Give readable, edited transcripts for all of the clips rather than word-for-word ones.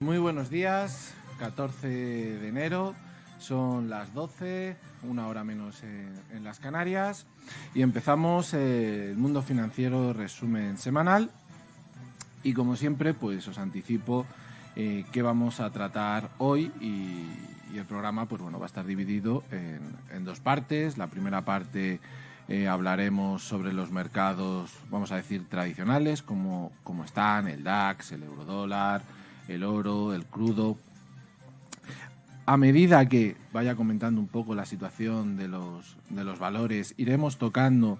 Muy buenos días, 14 de enero, son las 12, una hora menos en las Canarias, y empezamos el Mundo Financiero resumen semanal. Y como siempre, pues os anticipo qué vamos a tratar hoy, y el programa pues bueno, va a estar dividido en dos partes. La primera parte hablaremos sobre los mercados, vamos a decir, tradicionales, como están el DAX, el eurodólar, el oro, el crudo. A medida que vaya comentando un poco la situación de los valores, iremos tocando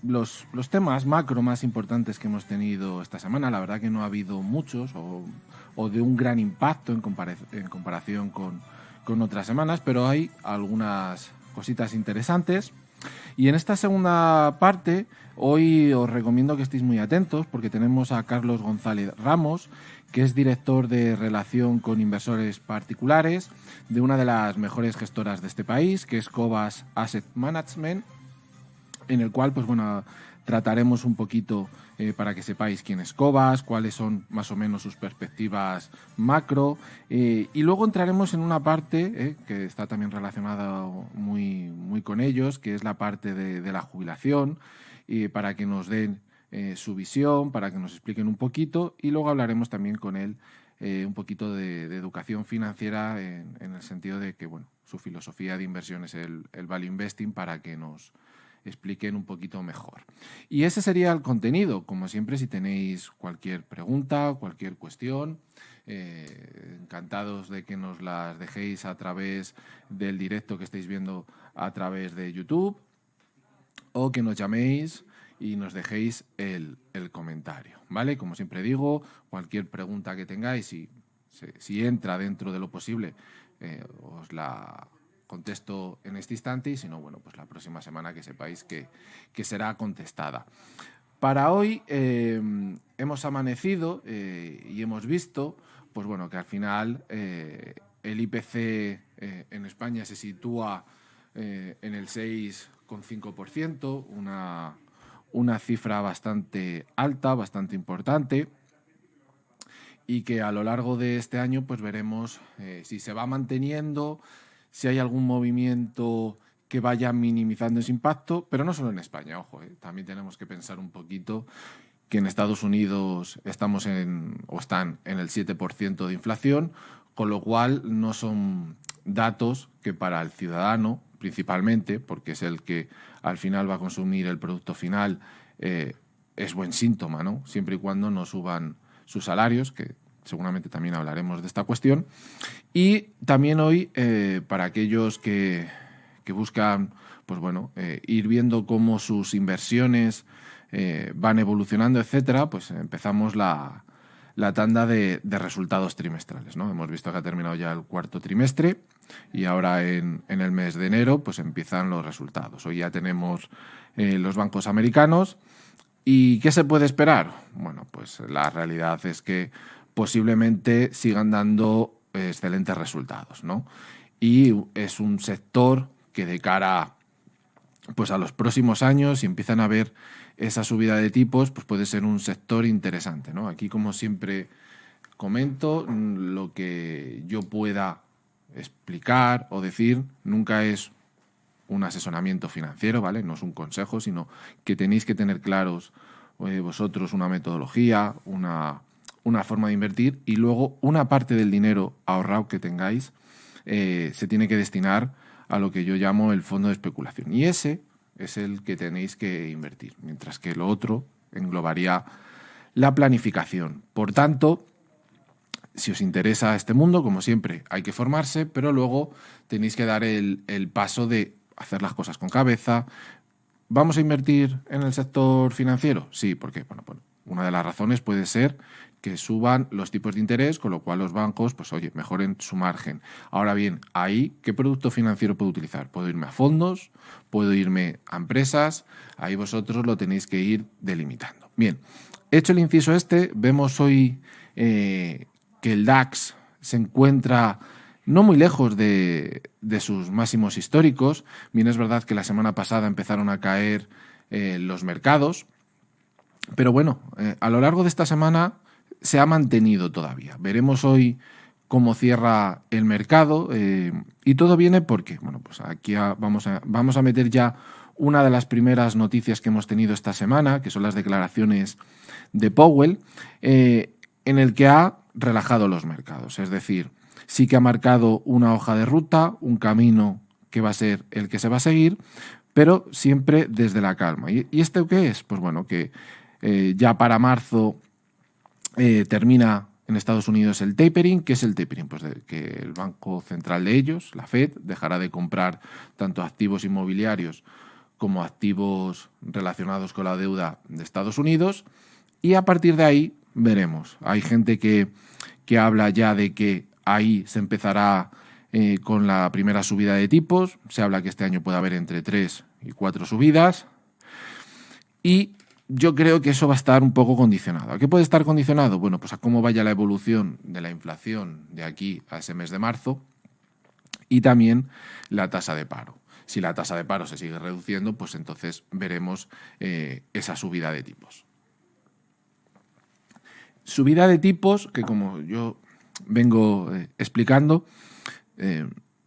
los temas macro más importantes que hemos tenido esta semana. La verdad que no ha habido muchos o de un gran impacto en comparación con otras semanas, pero hay algunas cositas interesantes. Y en esta segunda parte, hoy os recomiendo que estéis muy atentos porque tenemos a Carlos González Ramos, que es director de relación con inversores particulares de una de las mejores gestoras de este país, que es Cobas Asset Management, en el cual pues bueno, trataremos un poquito para que sepáis quién es Cobas, cuáles son más o menos sus perspectivas macro, y luego entraremos en una parte que está también relacionada muy con ellos, que es la parte de la jubilación, para que nos den su visión, para que nos expliquen un poquito, y luego hablaremos también con él un poquito de educación financiera en el sentido de que bueno, su filosofía de inversión es el value investing, para que nos expliquen un poquito mejor. Y ese sería el contenido. Como siempre, si tenéis cualquier pregunta, cualquier cuestión, encantados de que nos las dejéis a través del directo que estáis viendo a través de YouTube, o que nos llaméis y nos dejéis el comentario, ¿vale? Como siempre digo, cualquier pregunta que tengáis, si entra dentro de lo posible, os la contesto en este instante, y si no, bueno, pues la próxima semana que sepáis que será contestada. Para hoy hemos amanecido y hemos visto, pues bueno, que al final el IPC en España se sitúa en el 6,5%, una cifra bastante alta, bastante importante, y que a lo largo de este año pues veremos si se va manteniendo, si hay algún movimiento que vaya minimizando ese impacto, pero no solo en España, ojo, también tenemos que pensar un poquito que en Estados Unidos están en el 7% de inflación, con lo cual no son datos que para el ciudadano, principalmente, porque es el que al final va a consumir el producto final, es buen síntoma, ¿no? Siempre y cuando no suban sus salarios, que seguramente también hablaremos de esta cuestión. Y también hoy, para aquellos que buscan pues bueno, ir viendo cómo sus inversiones van evolucionando, etcétera, pues empezamos la tanda de resultados trimestrales, ¿no? Hemos visto que ha terminado ya el cuarto trimestre, y ahora en el mes de enero pues empiezan los resultados. Hoy ya tenemos los bancos americanos. ¿Y qué se puede esperar? Bueno, pues la realidad es que posiblemente sigan dando excelentes resultados, ¿no? Y es un sector que de cara pues a los próximos años, si empiezan a ver esa subida de tipos, pues puede ser un sector interesante, ¿no? Aquí, como siempre comento, lo que yo pueda explicar o decir nunca es un asesoramiento financiero, ¿vale? No es un consejo, sino que tenéis que tener claros vosotros una metodología, una forma de invertir, y luego una parte del dinero ahorrado que tengáis se tiene que destinar a lo que yo llamo el fondo de especulación. Y ese es el que tenéis que invertir, mientras que lo otro englobaría la planificación. Por tanto, si os interesa este mundo, como siempre, hay que formarse, pero luego tenéis que dar el paso de hacer las cosas con cabeza. ¿Vamos a invertir en el sector financiero? Sí, ¿por qué? Bueno, una de las razones puede ser que suban los tipos de interés, con lo cual los bancos, pues oye, mejoren su margen. Ahora bien, ahí, ¿qué producto financiero puedo utilizar? Puedo irme a fondos, puedo irme a empresas, ahí vosotros lo tenéis que ir delimitando. Bien, hecho el inciso vemos hoy que el DAX se encuentra no muy lejos de sus máximos históricos. Bien, es verdad que la semana pasada empezaron a caer los mercados, pero bueno, a lo largo de esta semana se ha mantenido todavía. Veremos hoy cómo cierra el mercado y todo viene porque, bueno, pues aquí vamos a meter ya una de las primeras noticias que hemos tenido esta semana, que son las declaraciones de Powell, en el que ha relajado los mercados. Es decir, sí que ha marcado una hoja de ruta, un camino que va a ser el que se va a seguir, pero siempre desde la calma. ¿Y esto qué es? Pues bueno, que ya para marzo termina en Estados Unidos el tapering. ¿Qué es el tapering? Pues que el Banco Central de ellos, la Fed, dejará de comprar tanto activos inmobiliarios como activos relacionados con la deuda de Estados Unidos, y a partir de ahí veremos. Hay gente que habla ya de que ahí se empezará con la primera subida de tipos. Se habla que este año puede haber entre 3 y 4 subidas, y yo creo que eso va a estar un poco condicionado. ¿A qué puede estar condicionado? Bueno, pues a cómo vaya la evolución de la inflación de aquí a ese mes de marzo, y también la tasa de paro. Si la tasa de paro se sigue reduciendo, pues entonces veremos esa subida de tipos. Subida de tipos que, como yo vengo explicando,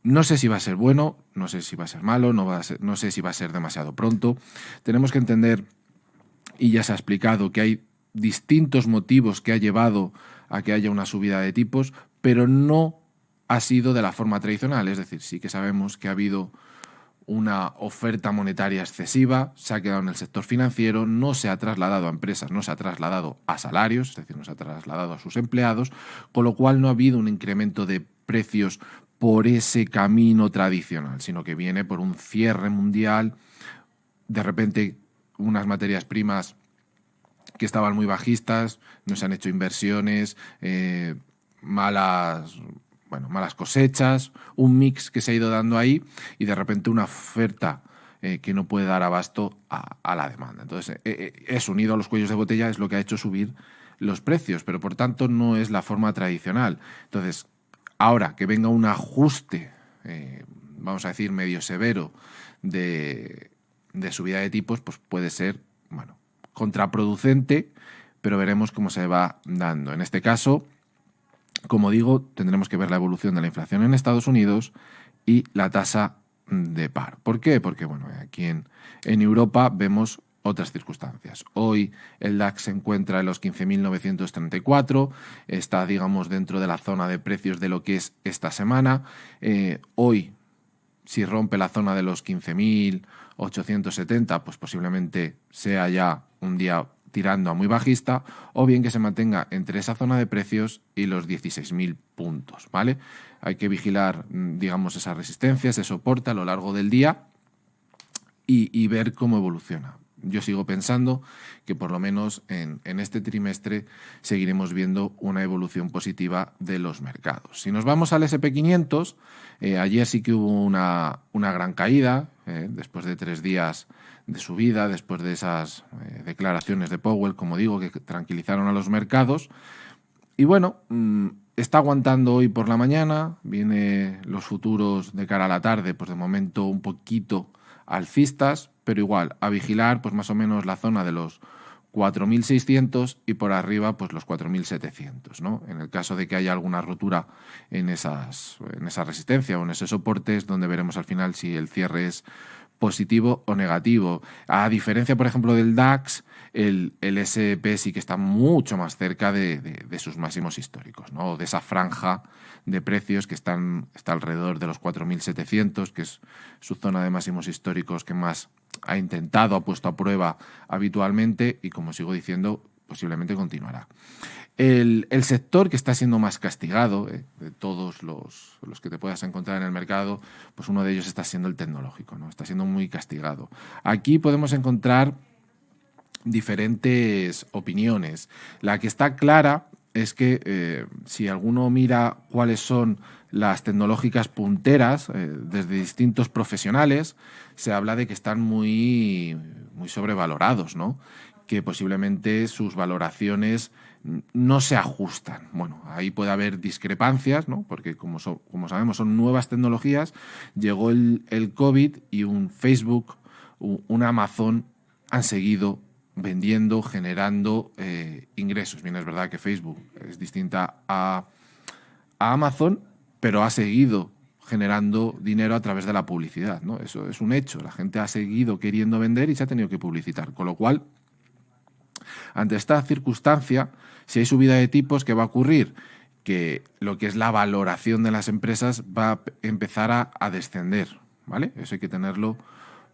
no sé si va a ser bueno, no sé si va a ser malo, no sé si va a ser demasiado pronto. Tenemos que entender, y ya se ha explicado, que hay distintos motivos que ha llevado a que haya una subida de tipos, pero no ha sido de la forma tradicional. Es decir, sí que sabemos que ha habido una oferta monetaria excesiva, se ha quedado en el sector financiero, no se ha trasladado a empresas, no se ha trasladado a salarios, es decir, no se ha trasladado a sus empleados, con lo cual no ha habido un incremento de precios por ese camino tradicional, sino que viene por un cierre mundial, de repente unas materias primas que estaban muy bajistas, no se han hecho inversiones, malas cosechas, un mix que se ha ido dando ahí, y de repente una oferta que no puede dar abasto a la demanda. Entonces, es unido a los cuellos de botella, es lo que ha hecho subir los precios, pero por tanto no es la forma tradicional. Entonces, ahora que venga un ajuste, vamos a decir, medio severo de subida de tipos, pues puede ser, bueno, contraproducente, pero veremos cómo se va dando. En este caso, como digo, tendremos que ver la evolución de la inflación en Estados Unidos y la tasa de paro. ¿Por qué? Porque bueno, aquí en Europa vemos otras circunstancias. Hoy el DAX se encuentra en los 15.934, está, digamos, dentro de la zona de precios de lo que es esta semana. Hoy, si rompe la zona de los 15.870, pues posiblemente sea ya un día tirando a muy bajista, o bien que se mantenga entre esa zona de precios y los 16.000 puntos, ¿vale? Hay que vigilar, digamos, esa resistencia, ese soporte a lo largo del día y ver cómo evoluciona. Yo sigo pensando que por lo menos en este trimestre seguiremos viendo una evolución positiva de los mercados. Si nos vamos al S&P 500, ayer sí que hubo una gran caída, después de 3 días de subida, después de esas declaraciones de Powell, como digo, que tranquilizaron a los mercados. Y bueno, está aguantando hoy por la mañana, vienen los futuros de cara a la tarde, pues de momento un poquito alcistas, pero igual, a vigilar pues más o menos la zona de los 4.600 y por arriba pues los 4.700, ¿no? En el caso de que haya alguna rotura en esa resistencia o en esos soportes, donde veremos al final si el cierre es positivo o negativo. A diferencia, por ejemplo, del DAX, el S&P sí que está mucho más cerca de sus máximos históricos, ¿no? De esa franja de precios que está alrededor de los 4.700, que es su zona de máximos históricos que más ha intentado, ha puesto a prueba habitualmente, y como sigo diciendo, posiblemente continuará. El sector que está siendo más castigado de todos los que te puedas encontrar en el mercado, pues uno de ellos está siendo el tecnológico, ¿no? Está siendo muy castigado. Aquí podemos encontrar diferentes opiniones. La que está clara es que si alguno mira cuáles son las tecnológicas punteras desde distintos profesionales, se habla de que están muy sobrevalorados, ¿no? Que posiblemente sus valoraciones no se ajustan. Bueno, ahí puede haber discrepancias, ¿no? Porque como sabemos son nuevas tecnologías, llegó el COVID y un Facebook, un Amazon han seguido vendiendo, generando ingresos. Bien, es verdad que Facebook es distinta a Amazon, pero ha seguido generando dinero a través de la publicidad, ¿no? Eso es un hecho. La gente ha seguido queriendo vender y se ha tenido que publicitar. Con lo cual, ante esta circunstancia, si hay subida de tipos, ¿qué va a ocurrir? Que lo que es la valoración de las empresas va a empezar a descender, ¿vale? Eso hay que tenerlo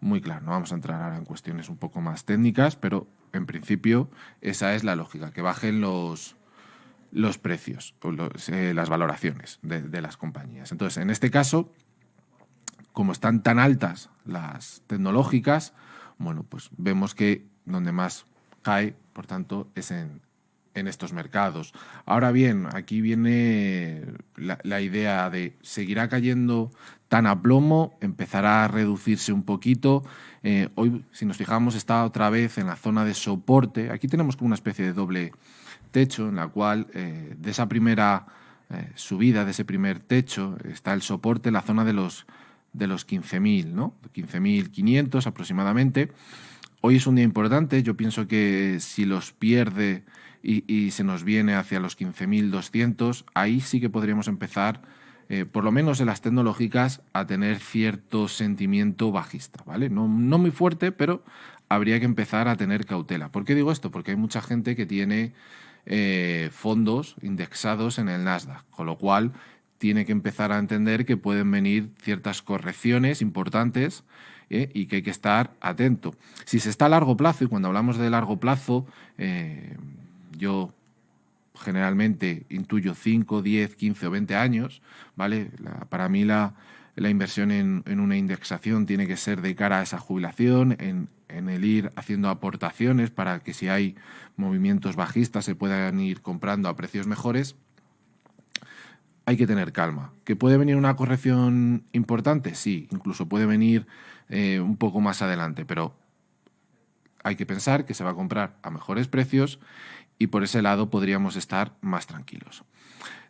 muy claro. No vamos a entrar ahora en cuestiones un poco más técnicas, pero en principio esa es la lógica, que bajen los precios, las valoraciones de las compañías. Entonces, en este caso, como están tan altas las tecnológicas, bueno, pues vemos que donde más cae, por tanto, es en estos mercados. Ahora bien, aquí viene la idea de ¿seguirá cayendo tan a plomo? ¿Empezará a reducirse un poquito? Hoy, si nos fijamos, está otra vez en la zona de soporte. Aquí tenemos como una especie de doble techo en la cual de esa primera subida, de ese primer techo, está el soporte en la zona de los 15.000, ¿no? 15.500 aproximadamente. Hoy es un día importante. Yo pienso que si los pierde y se nos viene hacia los 15.200, ahí sí que podríamos empezar, por lo menos en las tecnológicas, a tener cierto sentimiento bajista, ¿vale? No muy fuerte, pero habría que empezar a tener cautela. ¿Por qué digo esto? Porque hay mucha gente que tiene fondos indexados en el Nasdaq, con lo cual tiene que empezar a entender que pueden venir ciertas correcciones importantes y que hay que estar atento. Si se está a largo plazo, y cuando hablamos de largo plazo, yo generalmente intuyo 5, 10, 15 o 20 años, ¿vale? Para mí la inversión en una indexación tiene que ser de cara a esa jubilación, en el ir haciendo aportaciones para que si hay movimientos bajistas se puedan ir comprando a precios mejores. Hay que tener calma. ¿Que puede venir una corrección importante? Sí, incluso puede venir un poco más adelante, pero hay que pensar que se va a comprar a mejores precios y por ese lado podríamos estar más tranquilos.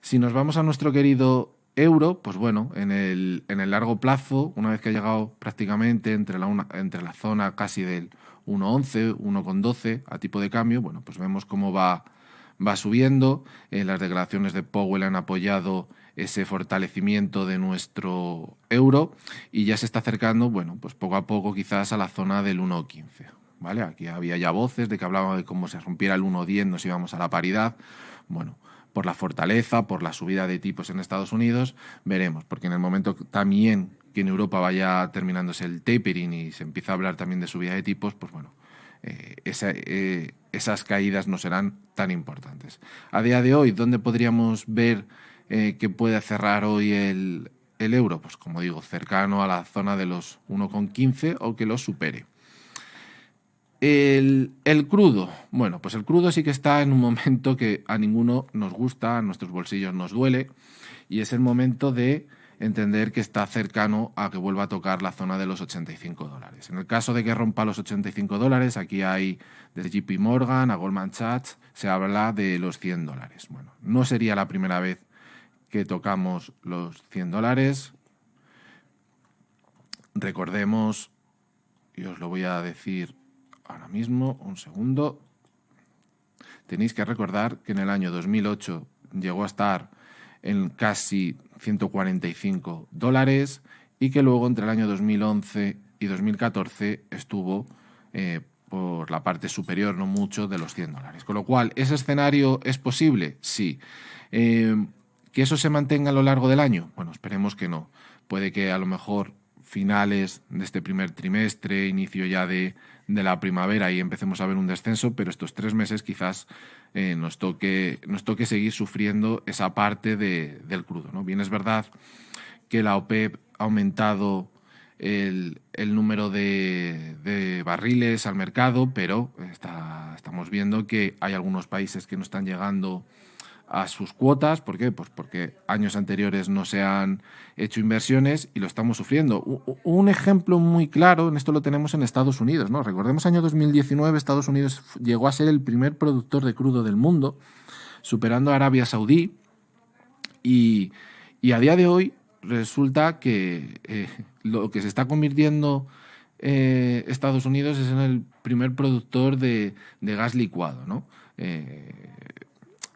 Si nos vamos a nuestro querido euro, pues bueno, en el largo plazo, una vez que ha llegado prácticamente entre la zona casi del 1,11, 1,12 a tipo de cambio, bueno, pues vemos cómo va subiendo. Las declaraciones de Powell han apoyado ese fortalecimiento de nuestro euro y ya se está acercando, bueno, pues poco a poco quizás a la zona del 1,15. ¿Vale? Aquí había ya voces de que hablaban de cómo se rompiera el 1,10 nos íbamos a la paridad. Bueno, por la fortaleza, por la subida de tipos en Estados Unidos, veremos, porque en el momento también que en Europa vaya terminándose el tapering y se empieza a hablar también de subida de tipos, pues bueno, esas caídas no serán tan importantes. A día de hoy, ¿dónde podríamos ver que puede cerrar hoy el euro? Pues como digo, cercano a la zona de los 1,15 o que lo supere. El crudo, bueno, pues el crudo sí que está en un momento que a ninguno nos gusta, a nuestros bolsillos nos duele, y es el momento de entender que está cercano a que vuelva a tocar la zona de los $85. En el caso de que rompa los $85, aquí hay desde JP Morgan a Goldman Sachs, se habla de los $100. Bueno, no sería la primera vez que tocamos los $100. Recordemos, y os lo voy a decir ahora mismo, un segundo. Tenéis que recordar que en el año 2008 llegó a estar en casi $145 y que luego entre el año 2011 y 2014 estuvo por la parte superior, no mucho, de los $100. Con lo cual, ¿ese escenario es posible? Sí. ¿Que eso se mantenga a lo largo del año? Bueno, esperemos que no. Puede que a lo mejor finales de este primer trimestre, inicio ya de la primavera y empecemos a ver un descenso, pero estos 3 meses quizás nos toque seguir sufriendo esa parte del crudo, ¿no? Bien, es verdad que la OPEP ha aumentado el número de barriles al mercado, pero estamos viendo que hay algunos países que no están llegando a sus cuotas. ¿Por qué? Pues porque años anteriores no se han hecho inversiones y lo estamos sufriendo. Un ejemplo muy claro, en esto lo tenemos en Estados Unidos, ¿no? Recordemos año 2019, Estados Unidos llegó a ser el primer productor de crudo del mundo, superando a Arabia Saudí, y a día de hoy resulta que lo que se está convirtiendo Estados Unidos es en el primer productor de gas licuado, ¿no?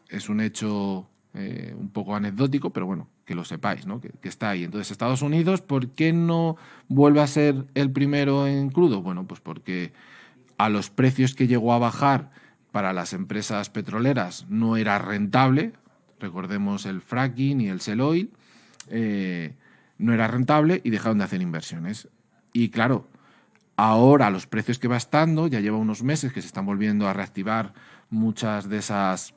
Es un hecho un poco anecdótico, pero bueno, que lo sepáis, ¿no? Que está ahí. Entonces, Estados Unidos, ¿por qué no vuelve a ser el primero en crudo? Bueno, pues porque a los precios que llegó a bajar para las empresas petroleras no era rentable. Recordemos el fracking y el shale oil. No era rentable y dejaron de hacer inversiones. Y claro, ahora los precios que va estando, ya lleva unos meses que se están volviendo a reactivar muchas de esas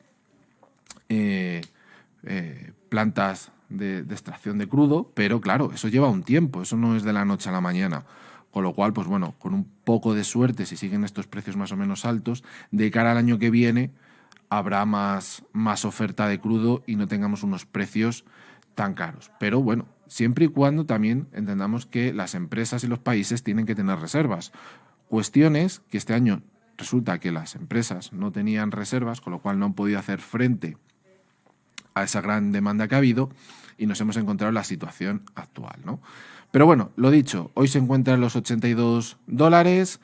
plantas de extracción de crudo, pero claro, eso lleva un tiempo, eso no es de la noche a la mañana. Con lo cual, pues bueno, con un poco de suerte, si siguen estos precios más o menos altos, de cara al año que viene habrá más oferta de crudo y no tengamos unos precios tan caros. Pero bueno, siempre y cuando también entendamos que las empresas y los países tienen que tener reservas. Cuestiones que este año resulta que las empresas no tenían reservas, con lo cual no han podido hacer frente a esa gran demanda que ha habido y nos hemos encontrado en la situación actual, ¿no? Pero bueno, lo dicho, hoy se encuentra en los $82,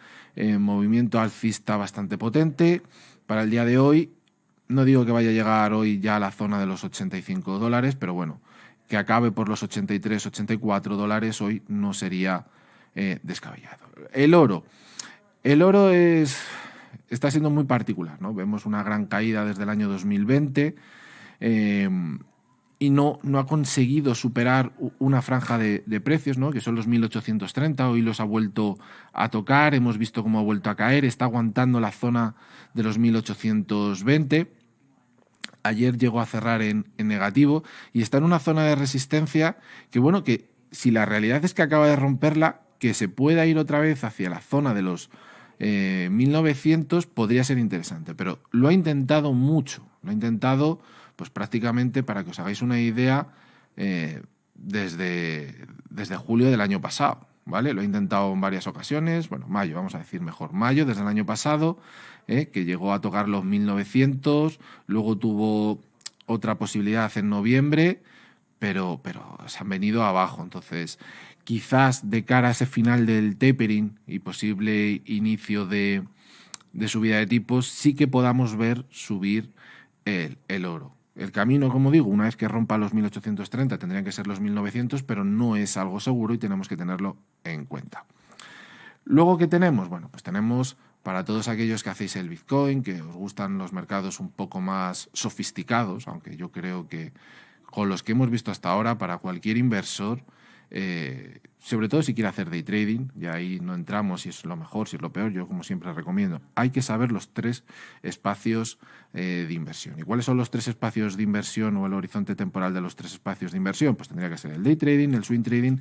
movimiento alcista bastante potente. Para el día de hoy, no digo que vaya a llegar hoy ya a la zona de los $85, pero bueno, que acabe por los 83, $84 hoy no sería descabellado. El oro está siendo muy particular, ¿no? Vemos una gran caída desde el año 2020 y no ha conseguido superar una franja de precios, ¿no? Que son los 1830, hoy los ha vuelto a tocar, hemos visto cómo ha vuelto a caer, está aguantando la zona de los 1820. Ayer llegó a cerrar en negativo y está en una zona de resistencia que, bueno, que si la realidad es que acaba de romperla, que se pueda ir otra vez hacia la zona de los 1900 podría ser interesante, pero lo ha intentado mucho, lo ha intentado pues prácticamente, para que os hagáis una idea, desde julio del año pasado, ¿vale? Lo he intentado en varias ocasiones, bueno, mayo, vamos a decir mejor, mayo, desde el año pasado, que llegó a tocar los 1900, luego tuvo otra posibilidad en noviembre, pero se han venido abajo. Entonces, quizás de cara a ese final del tapering y posible inicio de subida de tipos, sí que podamos ver subir el oro. El camino, como digo, una vez que rompa los 1830 tendrían que ser los 1900, pero no es algo seguro y tenemos que tenerlo en cuenta. Luego, ¿qué tenemos? Bueno, pues tenemos para todos aquellos que hacéis el Bitcoin, que os gustan los mercados un poco más sofisticados, aunque yo creo que con los que hemos visto hasta ahora, para cualquier inversor, sobre todo si quiere hacer day trading, y ahí no entramos si es lo mejor, si es lo peor, yo como siempre recomiendo, hay que saber los tres espacios de inversión. ¿Y cuáles son los tres espacios de inversión o el horizonte temporal de los tres espacios de inversión? Pues tendría que ser el day trading, el swing trading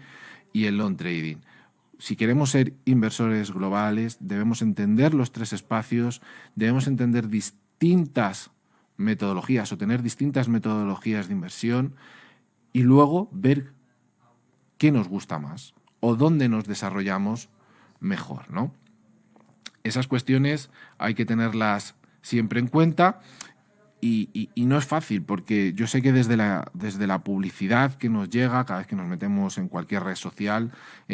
y el long trading. Si queremos ser inversores globales, debemos entender los tres espacios, debemos entender distintas metodologías o tener distintas metodologías de inversión y luego ver qué nos gusta más o dónde nos desarrollamos mejor, ¿no? Esas cuestiones hay que tenerlas siempre en cuenta y no es fácil porque yo sé que desde la publicidad que nos llega, cada vez que nos metemos en cualquier red social,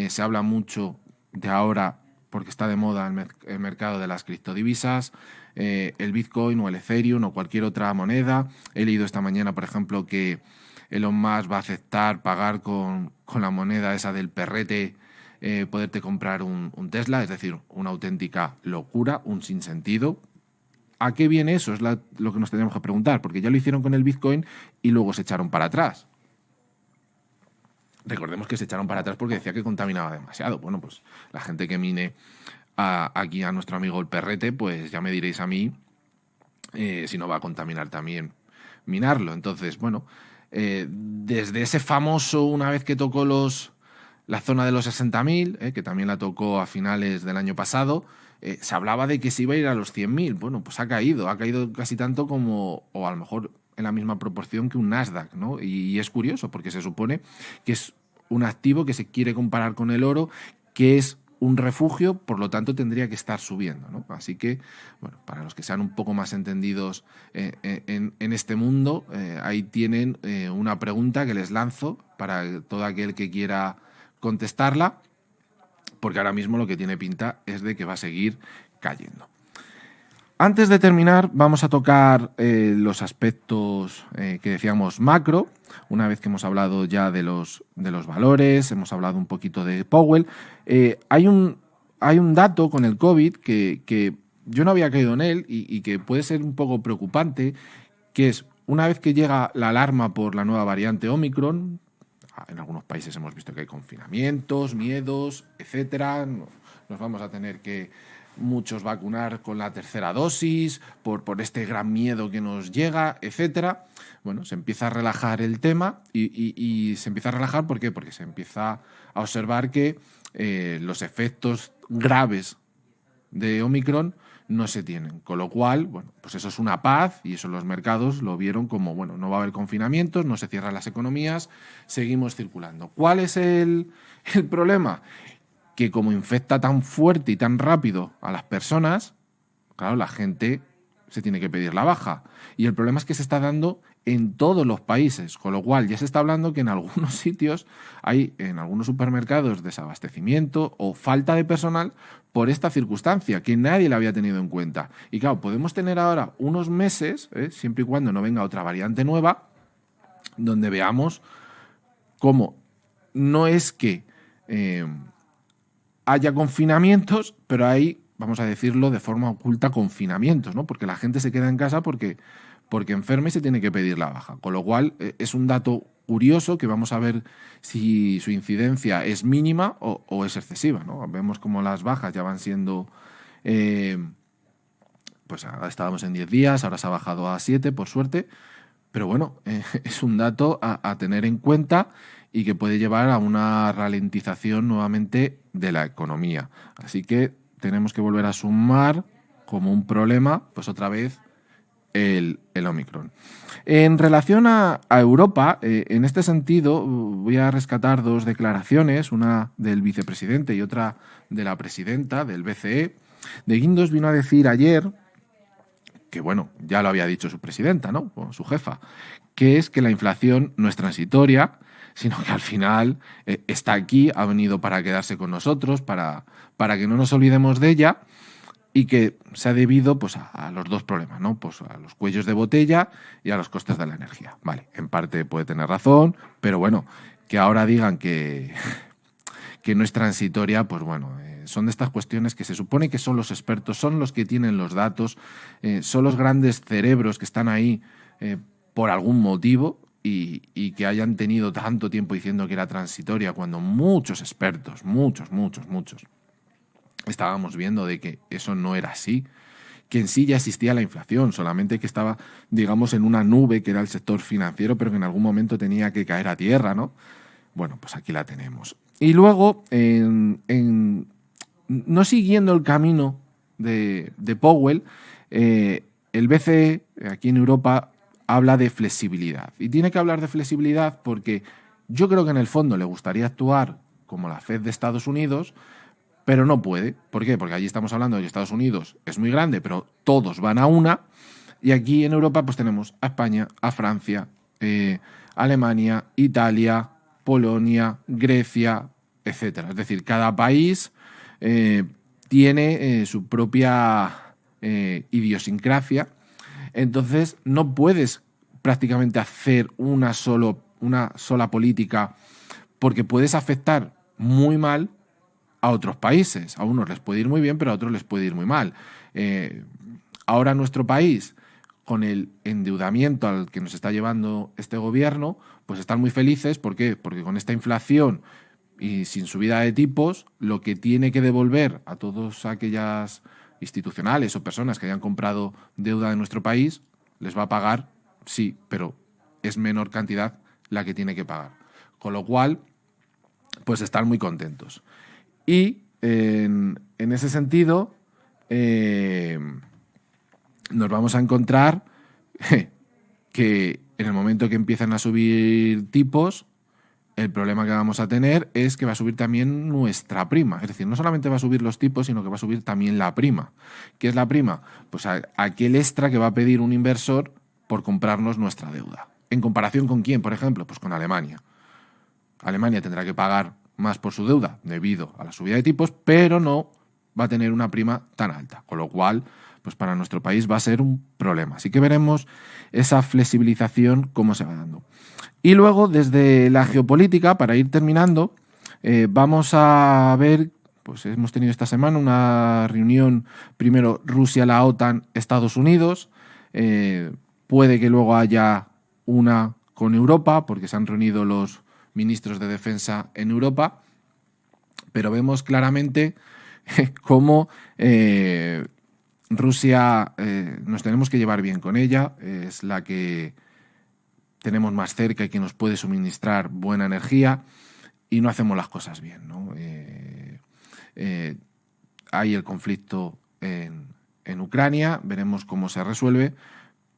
se habla mucho de ahora, porque está de moda el mercado de las criptodivisas, el Bitcoin o el Ethereum o cualquier otra moneda. He leído esta mañana, por ejemplo, que Elon Musk va a aceptar pagar con la moneda esa del perrete, poderte comprar un Tesla, es decir, una auténtica locura, un sinsentido. ¿A qué viene eso? Es lo que nos tenemos que preguntar, porque ya lo hicieron con el Bitcoin y luego se echaron para atrás. Recordemos que se echaron para atrás porque decía que contaminaba demasiado. Bueno, pues la gente que mine aquí a nuestro amigo el perrete, pues ya me diréis a mí si no va a contaminar también minarlo. Entonces, bueno, desde ese famoso, una vez que tocó la zona de los 60.000, que también la tocó a finales del año pasado, se hablaba de que se iba a ir a los 100.000. Bueno, pues ha caído casi tanto como, o a lo mejor en la misma proporción que un Nasdaq, ¿no? Y es curioso porque se supone que es un activo que se quiere comparar con el oro, que es un refugio, por lo tanto tendría que estar subiendo, ¿no? Así que, bueno, para los que sean un poco más entendidos en este mundo, ahí tienen una pregunta que les lanzo para todo aquel que quiera contestarla, porque ahora mismo lo que tiene pinta es de que va a seguir cayendo. Antes de terminar, vamos a tocar los aspectos que decíamos macro. Una vez que hemos hablado ya de los valores, hemos hablado un poquito de Powell. Hay un dato con el COVID que yo no había caído en él y que puede ser un poco preocupante, que es una vez que llega la alarma por la nueva variante Omicron, en algunos países hemos visto que hay confinamientos, miedos, etcétera. Nos vamos a tener que muchos vacunar con la tercera dosis por este gran miedo que nos llega, etcétera. Bueno, se empieza a relajar el tema y se empieza a relajar, ¿por qué? Porque se empieza a observar que los efectos graves de Omicron no se tienen, con lo cual, bueno, pues eso es una paz y eso los mercados lo vieron como, bueno, no va a haber confinamientos, no se cierran las economías, seguimos circulando. ¿Cuál es el problema? Que como infecta tan fuerte y tan rápido a las personas, claro, la gente se tiene que pedir la baja. Y el problema es que se está dando en todos los países, con lo cual ya se está hablando que en algunos sitios hay, en algunos supermercados, desabastecimiento o falta de personal por esta circunstancia, que nadie la había tenido en cuenta. Y claro, podemos tener ahora unos meses, siempre y cuando no venga otra variante nueva, donde veamos cómo no es que haya confinamientos, pero hay, vamos a decirlo de forma oculta, confinamientos, ¿no? Porque la gente se queda en casa porque enferma y se tiene que pedir la baja. Con lo cual, es un dato curioso que vamos a ver si su incidencia es mínima o es excesiva, ¿no? Vemos como las bajas ya van siendo, pues ahora estábamos en 10 días, ahora se ha bajado a 7, por suerte, pero bueno, es un dato a tener en cuenta y que puede llevar a una ralentización nuevamente de la economía. Así que tenemos que volver a sumar como un problema, pues otra vez, el Omicron. En relación a Europa, en este sentido, voy a rescatar dos declaraciones, una del vicepresidente y otra de la presidenta del BCE. De Guindos vino a decir ayer, que bueno, ya lo había dicho su presidenta, ¿no? O su jefa, que es que la inflación no es transitoria, sino que al final está aquí, ha venido para quedarse con nosotros, para que no nos olvidemos de ella, y que se ha debido pues a los dos problemas, ¿no? Pues a los cuellos de botella y a los costes de la energía. Vale, en parte puede tener razón, pero bueno, que ahora digan que no es transitoria, pues bueno, son de estas cuestiones que se supone que son los expertos, son los que tienen los datos, son los grandes cerebros que están ahí por algún motivo y que hayan tenido tanto tiempo diciendo que era transitoria cuando muchos expertos, muchos, estábamos viendo de que eso no era así, que en sí ya existía la inflación, solamente que estaba, digamos, en una nube que era el sector financiero, pero que en algún momento tenía que caer a tierra, ¿no? Bueno, pues aquí la tenemos. Y luego, no siguiendo el camino de Powell, el BCE aquí en Europa habla de flexibilidad. Y tiene que hablar de flexibilidad porque yo creo que en el fondo le gustaría actuar como la Fed de Estados Unidos, pero no puede. ¿Por qué? Porque allí estamos hablando de que Estados Unidos es muy grande, pero todos van a una. Y aquí en Europa pues tenemos a España, a Francia, Alemania, Italia, Polonia, Grecia, etcétera. Es decir, cada país tiene su propia idiosincrasia. Entonces no puedes prácticamente hacer una sola política porque puedes afectar muy mal a otros países. A unos les puede ir muy bien, pero a otros les puede ir muy mal. Ahora nuestro país, con el endeudamiento al que nos está llevando este gobierno, pues están muy felices. ¿Por qué? Porque con esta inflación y sin subida de tipos, lo que tiene que devolver a todas aquellas institucionales o personas que hayan comprado deuda de nuestro país, les va a pagar, sí, pero es menor cantidad la que tiene que pagar. Con lo cual, pues están muy contentos. Y en ese sentido, nos vamos a encontrar que en el momento que empiezan a subir tipos, el problema que vamos a tener es que va a subir también nuestra prima. Es decir, no solamente va a subir los tipos, sino que va a subir también la prima. ¿Qué es la prima? Pues aquel extra que va a pedir un inversor por comprarnos nuestra deuda. ¿En comparación con quién, por ejemplo? Pues con Alemania. Alemania tendrá que pagar más por su deuda debido a la subida de tipos, pero no va a tener una prima tan alta, con lo cual pues para nuestro país va a ser un problema. Así que veremos esa flexibilización cómo se va dando. Y luego, desde la geopolítica, para ir terminando, vamos a ver, pues hemos tenido esta semana una reunión, primero Rusia, la OTAN, Estados Unidos, puede que luego haya una con Europa, porque se han reunido los ministros de defensa en Europa, pero vemos claramente cómo Rusia nos tenemos que llevar bien con ella, es la que tenemos más cerca y que nos puede suministrar buena energía, y no hacemos las cosas bien, ¿no? Hay el conflicto en Ucrania, veremos cómo se resuelve,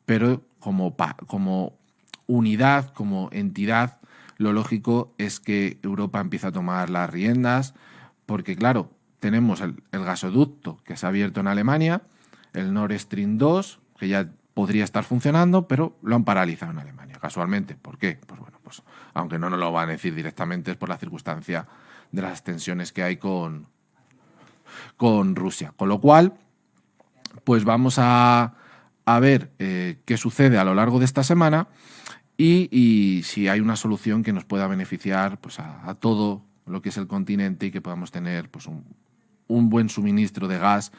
pero como unidad, como entidad, lo lógico es que Europa empiece a tomar las riendas, porque claro, tenemos el gasoducto que se ha abierto en Alemania, el Nord Stream 2, que ya podría estar funcionando, pero lo han paralizado en Alemania, casualmente. ¿Por qué? Pues bueno, pues aunque no nos lo van a decir directamente, es por la circunstancia de las tensiones que hay con Rusia. Con lo cual, pues vamos a ver qué sucede a lo largo de esta semana y si hay una solución que nos pueda beneficiar pues a todo lo que es el continente y que podamos tener pues un buen suministro de gas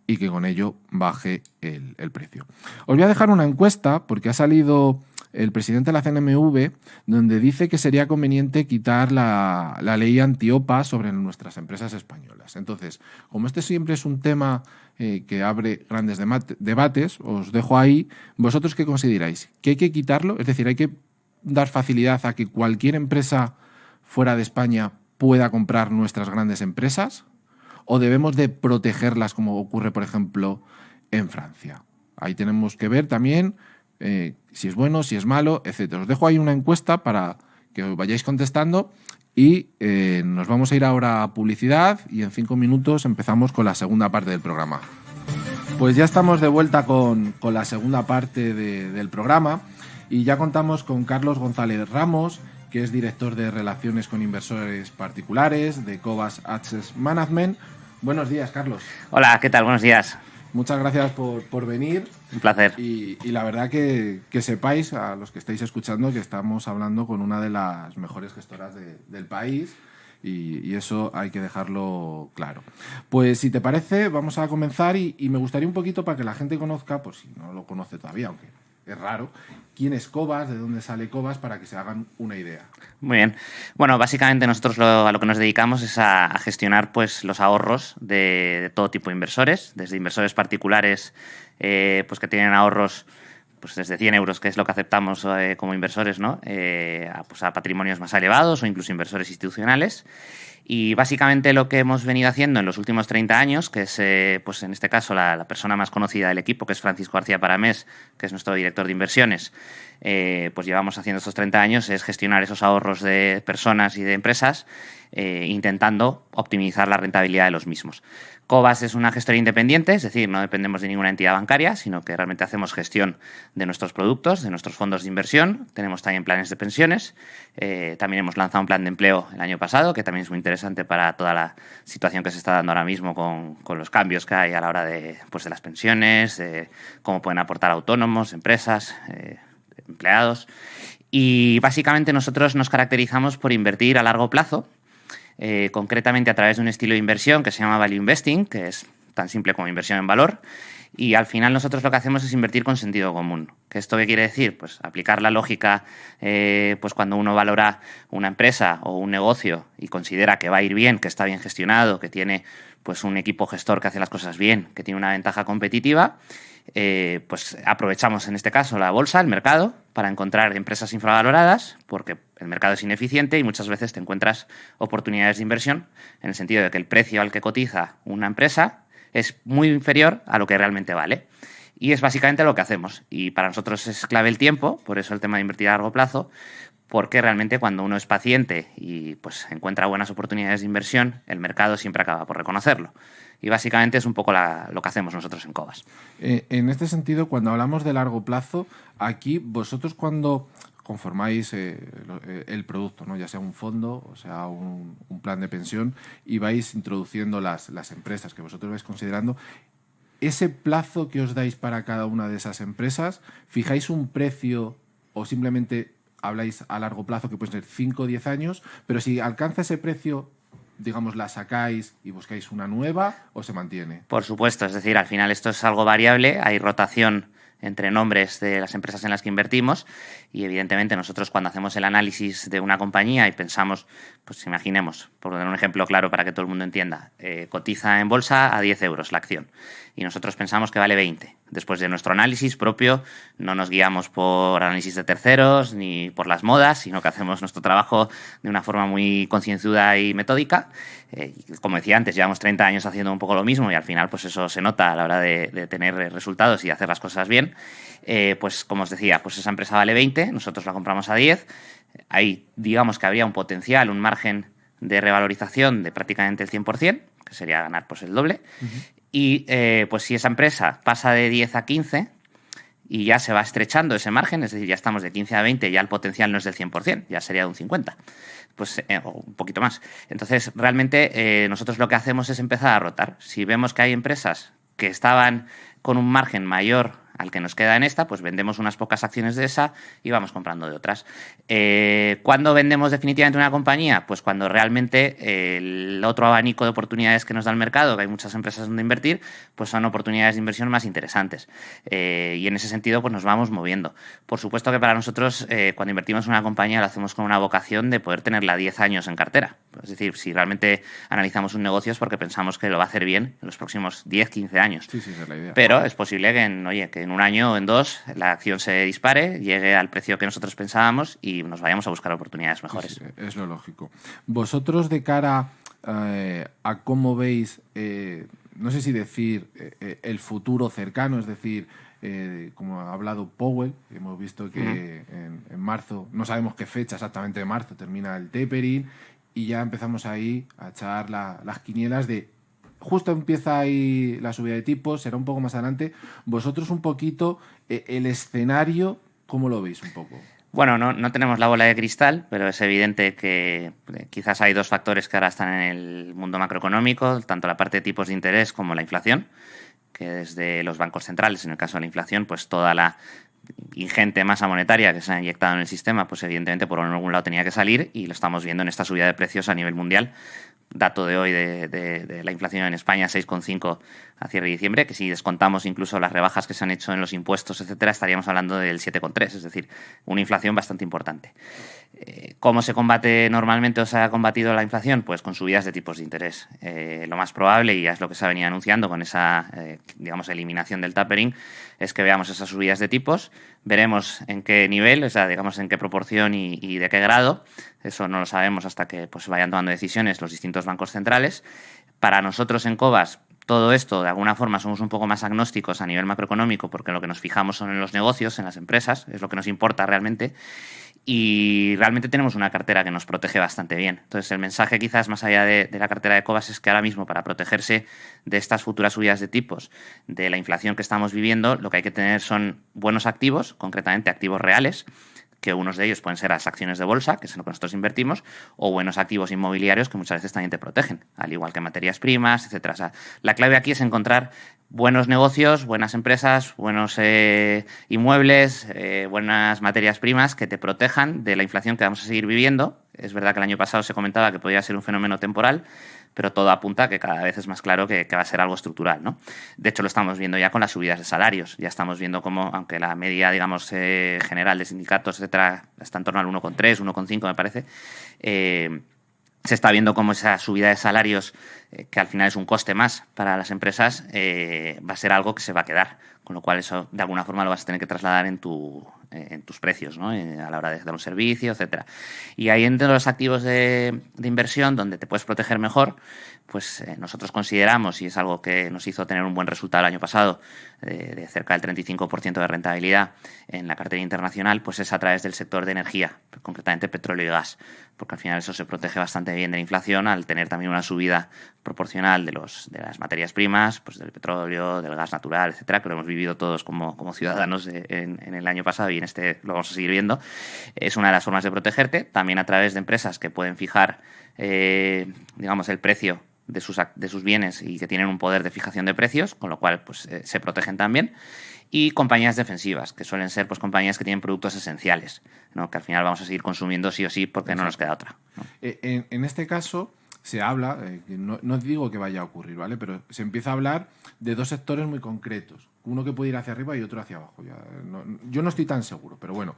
y que con ello baje el precio. Os voy a dejar una encuesta porque ha salido el presidente de la CNMV donde dice que sería conveniente quitar la ley anti-OPA sobre nuestras empresas españolas. Entonces, como este siempre es un tema que abre grandes debates, os dejo ahí. ¿Vosotros qué consideráis? ¿Que hay que quitarlo? Es decir, ¿hay que dar facilidad a que cualquier empresa fuera de España pueda comprar nuestras grandes empresas? ¿O debemos de protegerlas como ocurre, por ejemplo, en Francia? Ahí tenemos que ver también si es bueno, si es malo, etc. Os dejo ahí una encuesta para que os vayáis contestando y nos vamos a ir ahora a publicidad y en 5 minutos empezamos con la segunda parte del programa. Pues ya estamos de vuelta con la segunda parte del programa y ya contamos con Carlos González Ramos, que es director de Relaciones con Inversores Particulares de Cobas Access Management. Buenos días, Carlos. Hola, ¿qué tal? Buenos días. Muchas gracias por venir. Un placer. Y la verdad que sepáis, a los que estáis escuchando, que estamos hablando con una de las mejores gestoras del país y eso hay que dejarlo claro. Pues si te parece, vamos a comenzar y me gustaría un poquito para que la gente conozca, por si no lo conoce todavía, aunque es raro, quién es Cobas, de dónde sale Cobas, para que se hagan una idea. Muy bien. Bueno, básicamente nosotros a lo que nos dedicamos es a gestionar pues los ahorros de todo tipo de inversores, desde inversores particulares pues que tienen ahorros pues desde 100 euros, que es lo que aceptamos como inversores, ¿no? A patrimonios más elevados o incluso inversores institucionales. Y básicamente lo que hemos venido haciendo en los últimos 30 años, que es, pues en este caso, la persona más conocida del equipo, que es Francisco García Paramés, que es nuestro director de inversiones, pues llevamos haciendo estos 30 años, es gestionar esos ahorros de personas y de empresas, intentando optimizar la rentabilidad de los mismos. Cobas es una gestora independiente, es decir, no dependemos de ninguna entidad bancaria, sino que realmente hacemos gestión de nuestros productos, de nuestros fondos de inversión. Tenemos también planes de pensiones. También hemos lanzado un plan de empleo el año pasado, que también es muy interesante para toda la situación que se está dando ahora mismo con los cambios que hay a la hora de las pensiones, de cómo pueden aportar autónomos, empresas, empleados. Y básicamente nosotros nos caracterizamos por invertir a largo plazo, concretamente a través de un estilo de inversión que se llama Value Investing, que es tan simple como inversión en valor. Y al final nosotros lo que hacemos es invertir con sentido común. ¿Qué esto qué quiere decir? Pues aplicar la lógica pues cuando uno valora una empresa o un negocio y considera que va a ir bien, que está bien gestionado, que tiene pues un equipo gestor que hace las cosas bien, que tiene una ventaja competitiva, pues aprovechamos en este caso la bolsa, el mercado, para encontrar empresas infravaloradas, porque el mercado es ineficiente y muchas veces te encuentras oportunidades de inversión en el sentido de que el precio al que cotiza una empresa es muy inferior a lo que realmente vale. Y es básicamente lo que hacemos. Y para nosotros es clave el tiempo, por eso el tema de invertir a largo plazo, porque realmente cuando uno es paciente y pues encuentra buenas oportunidades de inversión, el mercado siempre acaba por reconocerlo. Y básicamente es un poco lo que hacemos nosotros en Cobas. En este sentido, cuando hablamos de largo plazo, aquí vosotros cuando conformáis el producto, ¿no? Ya sea un fondo o sea un plan de pensión y vais introduciendo las empresas que vosotros vais considerando. Ese plazo que os dais para cada una de esas empresas, ¿fijáis un precio o simplemente habláis a largo plazo, que puede ser 5 o 10 años, pero si alcanza ese precio, digamos, la sacáis y buscáis una nueva o se mantiene? Por supuesto, es decir, al final esto es algo variable, hay rotación entre nombres de las empresas en las que invertimos y evidentemente nosotros cuando hacemos el análisis de una compañía y pensamos, pues imaginemos, por poner un ejemplo claro para que todo el mundo entienda, cotiza en bolsa a 10 euros la acción y nosotros pensamos que vale 20. Después de nuestro análisis propio, no nos guiamos por análisis de terceros ni por las modas, sino que hacemos nuestro trabajo de una forma muy concienzuda y metódica. Como decía antes, llevamos 30 años haciendo un poco lo mismo y al final pues eso se nota a la hora de tener resultados y hacer las cosas bien. Pues como os decía, pues esa empresa vale 20, nosotros la compramos a 10. Ahí digamos que habría un potencial, un margen de revalorización de prácticamente el 100%, que sería ganar pues el doble. Y pues si esa empresa pasa de 10 a 15 y ya se va estrechando ese margen, es decir, ya estamos de 15 a 20, ya el potencial no es del 100%, ya sería de un 50%, pues o un poquito más. Entonces, realmente nosotros lo que hacemos es empezar a rotar. Si vemos que hay empresas que estaban con un margen mayor al que nos queda en esta, pues vendemos unas pocas acciones de esa y vamos comprando de otras. ¿Cuándo vendemos definitivamente una compañía? Pues cuando realmente el otro abanico de oportunidades que nos da el mercado, que hay muchas empresas donde invertir, pues son oportunidades de inversión más interesantes. Y en ese sentido, pues nos vamos moviendo. Por supuesto que para nosotros, cuando invertimos en una compañía, lo hacemos con una vocación de poder tenerla 10 años en cartera. Es decir, si realmente analizamos un negocio es porque pensamos que lo va a hacer bien en los próximos 10, 15 años. Sí, esa es la idea. Pero es posible que en un año o en 2 la acción se dispare, llegue al precio que nosotros pensábamos y nos vayamos a buscar oportunidades mejores. Sí, es lo lógico. Vosotros de cara a cómo veis, no sé si decir el futuro cercano, es decir, como ha hablado Powell, hemos visto que en marzo, no sabemos qué fecha exactamente de marzo, termina el tapering y ya empezamos ahí a echar las quinielas de justo empieza ahí la subida de tipos, será un poco más adelante. Vosotros un poquito, el escenario, ¿cómo lo veis un poco? Bueno, no tenemos la bola de cristal, pero es evidente que quizás hay dos factores que ahora están en el mundo macroeconómico, tanto la parte de tipos de interés como la inflación, que desde los bancos centrales, en el caso de la inflación, pues toda la ingente masa monetaria que se ha inyectado en el sistema, pues evidentemente por algún lado tenía que salir y lo estamos viendo en esta subida de precios a nivel mundial. Dato de hoy de la inflación en España, 6,5 a cierre de diciembre, que si descontamos incluso las rebajas que se han hecho en los impuestos, etcétera, estaríamos hablando del 7,3, es decir, una inflación bastante importante. ¿Cómo se combate normalmente o se ha combatido la inflación? Pues con subidas de tipos de interés. Lo más probable, y ya es lo que se ha venido anunciando con esa, digamos, eliminación del tapering, es que veamos esas subidas de tipos, veremos en qué nivel, o sea, digamos, en qué proporción y de qué grado. Eso no lo sabemos hasta que pues, vayan tomando decisiones los distintos bancos centrales. Para nosotros en Cobas, todo esto, de alguna forma, somos un poco más agnósticos a nivel macroeconómico porque lo que nos fijamos son en los negocios, en las empresas, es lo que nos importa realmente. Y realmente tenemos una cartera que nos protege bastante bien. Entonces, el mensaje quizás más allá de la cartera de Cobas es que ahora mismo para protegerse de estas futuras subidas de tipos, de la inflación que estamos viviendo, lo que hay que tener son buenos activos, concretamente activos reales, que unos de ellos pueden ser las acciones de bolsa, que es en lo que nosotros invertimos, o buenos activos inmobiliarios que muchas veces también te protegen, al igual que materias primas, etcétera. O sea, la clave aquí es encontrar buenos negocios, buenas empresas, buenos inmuebles, buenas materias primas que te protejan de la inflación que vamos a seguir viviendo. Es verdad que el año pasado se comentaba que podía ser un fenómeno temporal, pero todo apunta a que cada vez es más claro que va a ser algo estructural, ¿no? De hecho, lo estamos viendo ya con las subidas de salarios. Ya estamos viendo cómo, aunque la media, digamos, general de sindicatos, etcétera, está en torno al 1,3, 1,5, me parece, se está viendo cómo esa subida de salarios, que al final es un coste más para las empresas, va a ser algo que se va a quedar. Con lo cual eso, de alguna forma, lo vas a tener que trasladar en tus precios, ¿no? A la hora de dar un servicio, etcétera. Y ahí entre los activos de inversión, donde te puedes proteger mejor, pues nosotros consideramos, y es algo que nos hizo tener un buen resultado el año pasado, de cerca del 35% de rentabilidad en la cartera internacional, pues es a través del sector de energía, concretamente petróleo y gas, porque al final eso se protege bastante bien de la inflación al tener también una subida proporcional de las materias primas, pues del petróleo, del gas natural, etcétera, que lo hemos visto vivido todos como ciudadanos en el año pasado y en este lo vamos a seguir viendo, es una de las formas de protegerte, también a través de empresas que pueden fijar, digamos, el precio de sus bienes y que tienen un poder de fijación de precios, con lo cual pues se protegen también. Y compañías defensivas, que suelen ser pues compañías que tienen productos esenciales, ¿no? Que al final vamos a seguir consumiendo sí o sí porque no nos queda otra, ¿no? En este caso se habla, no digo que vaya a ocurrir, ¿vale? Pero se empieza a hablar de dos sectores muy concretos. Uno que puede ir hacia arriba y otro hacia abajo. Yo no estoy tan seguro, pero bueno,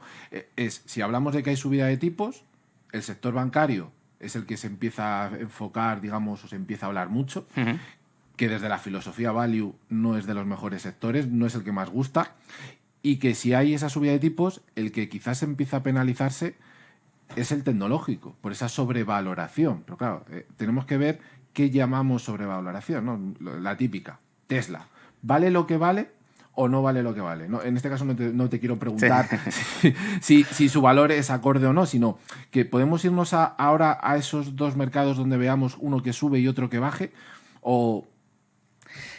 si hablamos de que hay subida de tipos, el sector bancario es el que se empieza a enfocar, digamos, o se empieza a hablar mucho, que desde la filosofía value no es de los mejores sectores, no es el que más gusta, y que si hay esa subida de tipos, el que quizás empieza a penalizarse es el tecnológico, por esa sobrevaloración. Pero claro, tenemos que ver qué llamamos sobrevaloración, ¿no? La típica, Tesla. ¿Vale lo que vale o no vale lo que vale? ¿No? En este caso no te quiero preguntar si su valor es acorde o no, sino que podemos irnos ahora a esos dos mercados donde veamos uno que sube y otro que baje, o...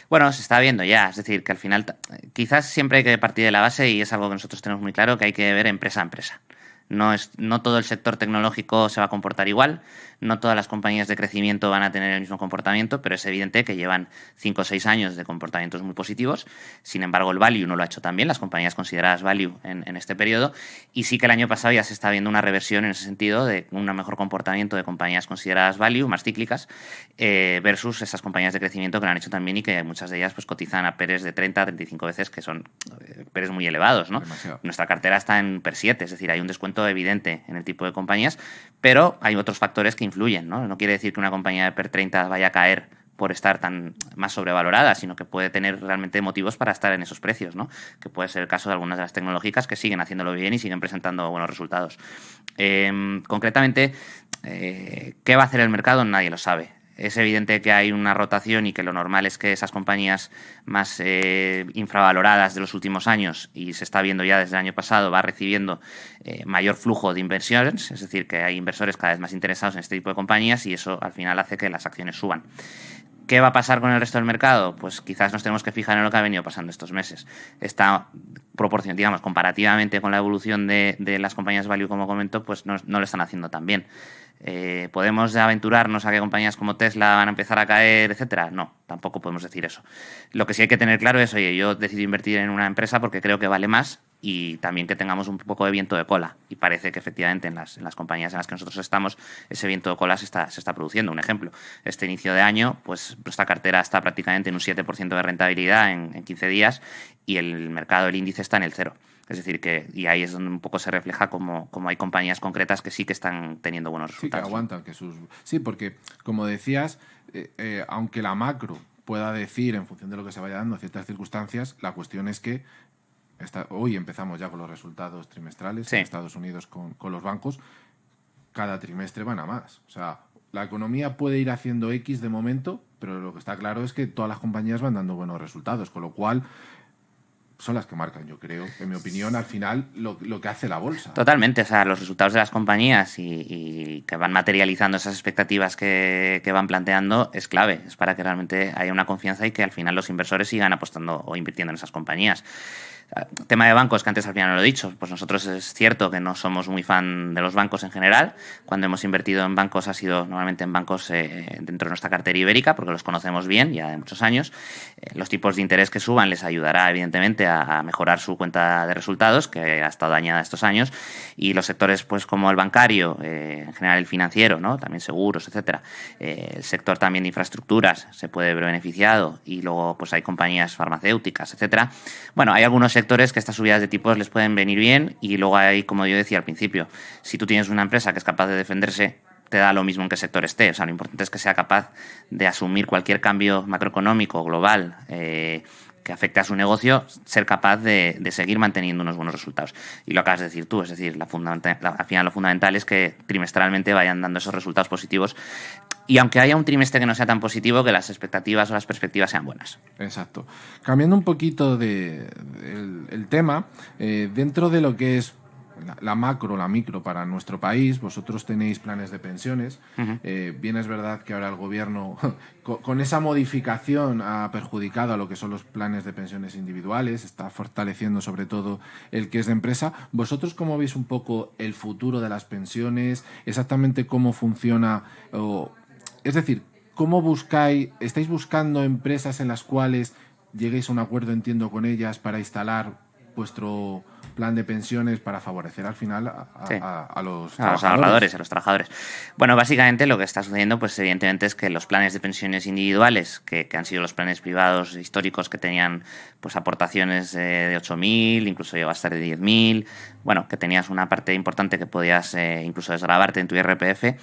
Bueno, se está viendo ya, es decir, que al final quizás siempre hay que partir de la base, y es algo que nosotros tenemos muy claro, que hay que ver empresa a empresa. No todo el sector tecnológico se va a comportar igual, no todas las compañías de crecimiento van a tener el mismo comportamiento, pero es evidente que llevan 5 o 6 años de comportamientos muy positivos. Sin embargo, el value no lo ha hecho tan bien, las compañías consideradas value en este periodo, y sí que el año pasado ya se está viendo una reversión en ese sentido de un mejor comportamiento de compañías consideradas value, más cíclicas, versus esas compañías de crecimiento que lo han hecho tan bien y que muchas de ellas pues cotizan a PERs de 30 a 35 veces, que son PERs muy elevados, ¿no? Demasiado. Nuestra cartera está en PER 7, es decir, hay un descuento evidente en el tipo de compañías, pero hay otros factores que influyen, ¿no? No quiere decir que una compañía de PER 30 vaya a caer por estar tan más sobrevalorada, sino que puede tener realmente motivos para estar en esos precios, ¿no? Que puede ser el caso de algunas de las tecnológicas que siguen haciéndolo bien y siguen presentando buenos resultados. Concretamente, ¿qué va a hacer el mercado? Nadie lo sabe. Es evidente que hay una rotación y que lo normal es que esas compañías más infravaloradas de los últimos años, y se está viendo ya desde el año pasado, va recibiendo mayor flujo de inversiones, es decir, que hay inversores cada vez más interesados en este tipo de compañías y eso al final hace que las acciones suban. ¿Qué va a pasar con el resto del mercado? Pues quizás nos tenemos que fijar en lo que ha venido pasando estos meses. Esta proporción, digamos, comparativamente con la evolución de las compañías value, como comento, pues no lo están haciendo tan bien. ¿Podemos aventurarnos a que compañías como Tesla van a empezar a caer, etcétera? No, tampoco podemos decir eso. Lo que sí hay que tener claro es, oye, yo decido invertir en una empresa porque creo que vale más, y también que tengamos un poco de viento de cola. Y parece que efectivamente en las compañías en las que nosotros estamos, ese viento de cola se está produciendo. Un ejemplo, este inicio de año, pues nuestra cartera está prácticamente en un 7% de rentabilidad en 15 días y el mercado, el índice, está en el 0%. Es decir, y ahí es donde un poco se refleja cómo hay compañías concretas que sí que están teniendo buenos resultados. Sí, que aguantan. Sí, porque, como decías, aunque la macro pueda decir, en función de lo que se vaya dando, ciertas circunstancias, la cuestión es que hoy empezamos ya con los resultados trimestrales, sí, en Estados Unidos con los bancos. Cada trimestre van a más. O sea, la economía puede ir haciendo X de momento, pero lo que está claro es que todas las compañías van dando buenos resultados, con lo cual son las que marcan, yo creo, en mi opinión, al final lo que hace la bolsa. Totalmente, o sea, los resultados de las compañías y que van materializando esas expectativas que van planteando es clave, es para que realmente haya una confianza y que al final los inversores sigan apostando o invirtiendo en esas compañías. Tema de bancos, que antes al final no lo he dicho, pues nosotros es cierto que no somos muy fan de los bancos en general. Cuando hemos invertido en bancos ha sido normalmente en bancos dentro de nuestra cartera ibérica, porque los conocemos bien ya de muchos años. Los tipos de interés que suban les ayudará evidentemente a mejorar su cuenta de resultados, que ha estado dañada estos años, y los sectores pues como el bancario, en general el financiero, ¿no? También seguros, etcétera. El sector también de infraestructuras se puede ver beneficiado, y luego pues hay compañías farmacéuticas, etcétera. Bueno, hay algunos sectores que estas subidas de tipos les pueden venir bien, y luego hay, como yo decía al principio, si tú tienes una empresa que es capaz de defenderse, te da lo mismo en qué sector esté. O sea, lo importante es que sea capaz de asumir cualquier cambio macroeconómico global que afecte a su negocio, ser capaz de seguir manteniendo unos buenos resultados. Y lo acabas de decir tú, es decir, al final lo fundamental es que trimestralmente vayan dando esos resultados positivos, y aunque haya un trimestre que no sea tan positivo, que las expectativas o las perspectivas sean buenas. Exacto. Cambiando un poquito el tema, dentro de lo que es la macro, la micro para nuestro país. Vosotros tenéis planes de pensiones. Bien es verdad que ahora el gobierno, con esa modificación, ha perjudicado a lo que son los planes de pensiones individuales, está fortaleciendo sobre todo el que es de empresa. ¿Vosotros cómo veis un poco el futuro de las pensiones? Exactamente cómo funciona, es decir, ¿cómo estáis buscando empresas en las cuales lleguéis a un acuerdo, entiendo, con ellas para instalar vuestro plan de pensiones para favorecer al final a los ahorradores, a los trabajadores? Bueno, básicamente lo que está sucediendo, pues evidentemente, es que los planes de pensiones individuales, que han sido los planes privados históricos que tenían pues aportaciones de 8.000, incluso llegó a estar de 10.000, bueno, que tenías una parte importante que podías incluso desgrabarte en tu IRPF,